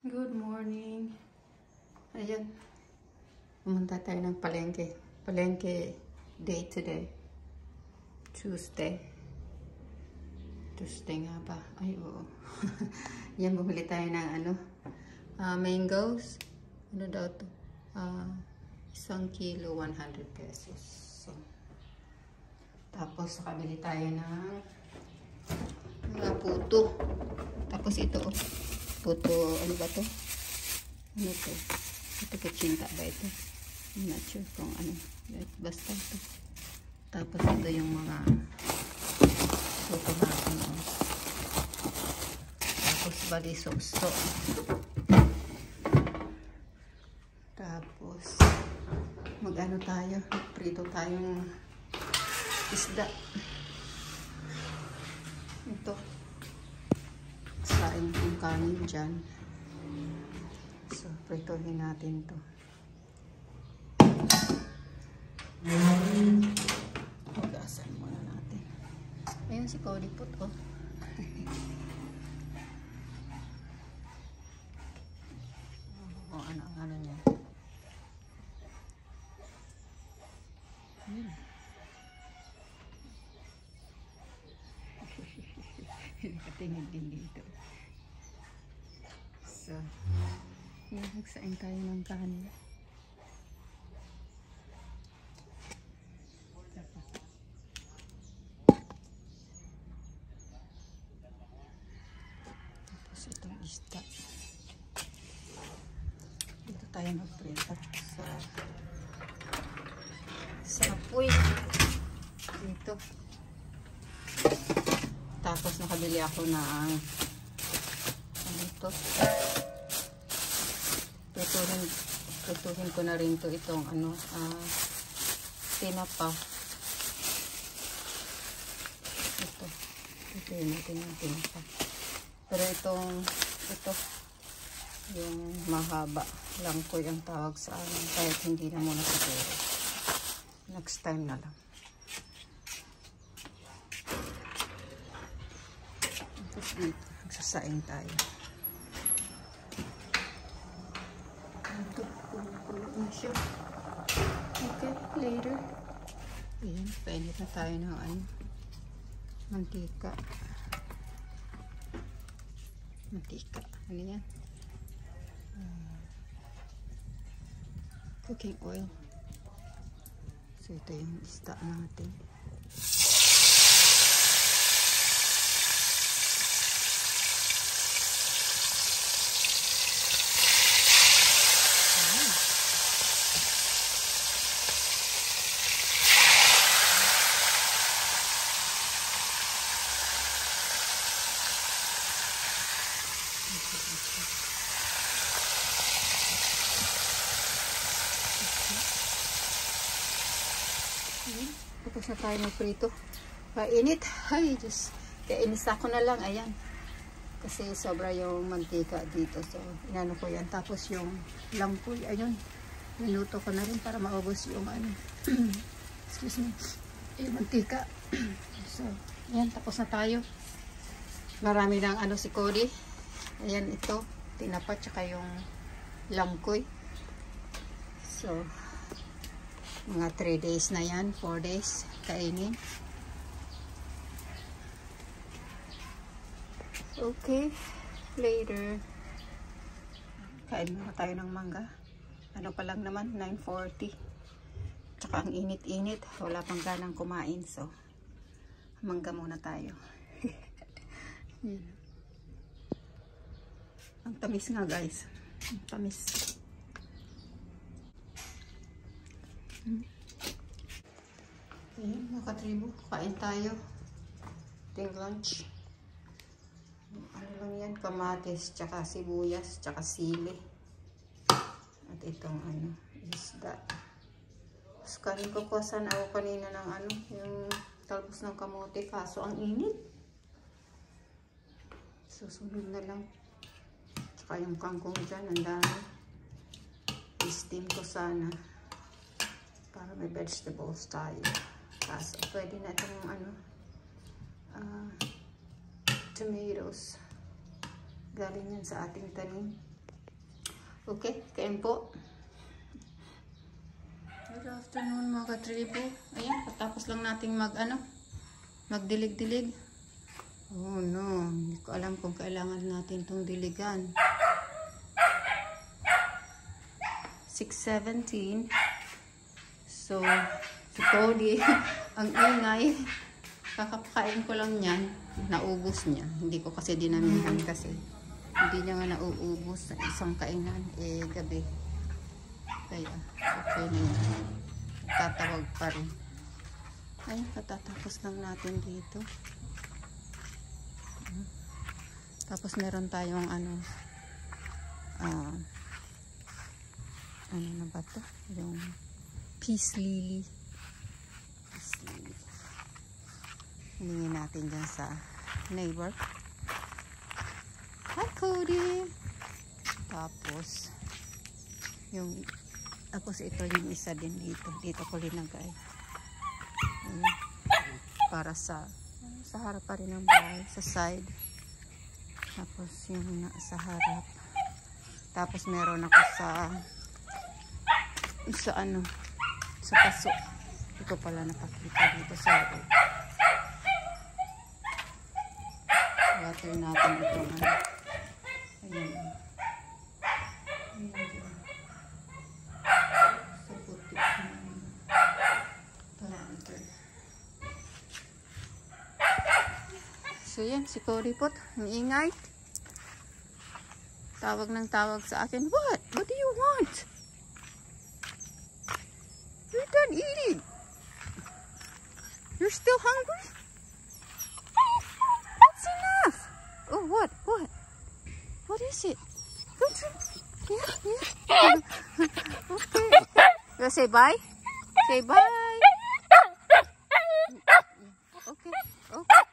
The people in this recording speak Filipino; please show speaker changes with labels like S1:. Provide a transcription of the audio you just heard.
S1: Good morning. Ayan. Pumunta tayo ng palengke. Palengke day today. Tuesday. Tuesday nga ba? Ay, oo. Yan, bumili tayo ng mangoes. Ano daw to? 1 kilo, 100 pesos. So, tapos, nakabili tayo ng mga puto. Tapos ito, puto, ano ba to? Ano to? Ito kutsinta ba ito? I'm not sure kung ano. Basta ito. Tapos ito yung mga puto natin. Tapos balisokso. Tapos mag-ano tayo? Prito tayong isda. Ito. Saing yung kanin dyan. So, pritohin natin to. Hugasan muna natin. Ayan si Cody Put, oh. Oh, ano ang ano niya. Nakatingin din dito. So, yan, nagsain tayo ng kanin. Tapos itong isda. Dito tayo mag-prito sa apoy. Dito. Tapos nakabili ako ng ito. Tutuhin ko na rin to itong tinapa. Ito yun natin yung tinapa. Pero ito yung mahaba lang ko yung tawag sa amin. Kahit hindi na muna siguro. Next time na lang. Tapos dito, magsasaing tayo. Ito, pulo na siya. Okay, later. Ayan, painit na tayo ng mantika. Mantika. Ano yan? Cooking oil. So, ito yung isda natin. Tapos na tayo magprito. Painit. Ay, Diyos. Kainis ako na lang. Ayan. Kasi sobra yung mantika dito. So, inano ko yan. Tapos yung lampoy. Ayun. Niluto ko na rin para maubos yung excuse me. Yung mantika. So, ayan. Tapos na tayo. Marami ng si Cody. Ayan ito. Tinapat. Tsaka yung lampoy. So, mga 3 days na yan, 4 days kainin. Okay, later. Kain muna tayo ng mangga. Ano pa lang naman, 9:40. Tsaka ang init-init, wala pang ganang kumain. So, mangga muna tayo. Ang tamis nga guys. Ang tamis. Ayan, mga katribo, kain tayo. Ito yung lunch. Ano lang yan, kamatis, tsaka sibuyas, tsaka sili. At itong isda. Tapos kanin ko kuwasan ako kanina ng yung talbos ng kamote, kaso ang init. Susunod na lang. Tsaka yung kangkong dyan, ang dami. I-steam ko sana. Para may vegetables tayo. Kaso, pwede na itong tomatoes. Galing yan sa ating tanim. Okay, kain po. Good afternoon mga katribo. Ayan, patapos lang nating magdilig-dilig. Oh no, hindi ko alam kung kailangan natin itong diligan. 6:17. So, si Cody, ang ingay. Kakapakain ko lang yan. Naubos niya. Hindi ko kasi dinamihan kasi. Hindi niya nga nauubos sa isang kainan. Gabi. Kaya, okay na yan. Tatawag pa rin. Ay, katatapos lang natin dito. Tapos meron tayong ano na ba to? Yung peace lily. Peace lily. Hilingin natin dyan sa neighbor. Hi Cody! Tapos ito yung isa din dito. Dito ko linagay. Para sa harap pa rin ng bahay. Sa side. Tapos yung sa harap. Tapos meron ako sa paso. Hindi ko pala napakita dito sa loob. Water natin ito. Ayan. So puti. Parameter. So yan, si Cody po. Ang ingay. Tawag ng tawag sa akin. What? What do you want? You're done eating. You're still hungry? That's enough. Oh, what? What? What is it? Don't you? Yeah. Okay. You say bye? Say bye. Okay. Okay.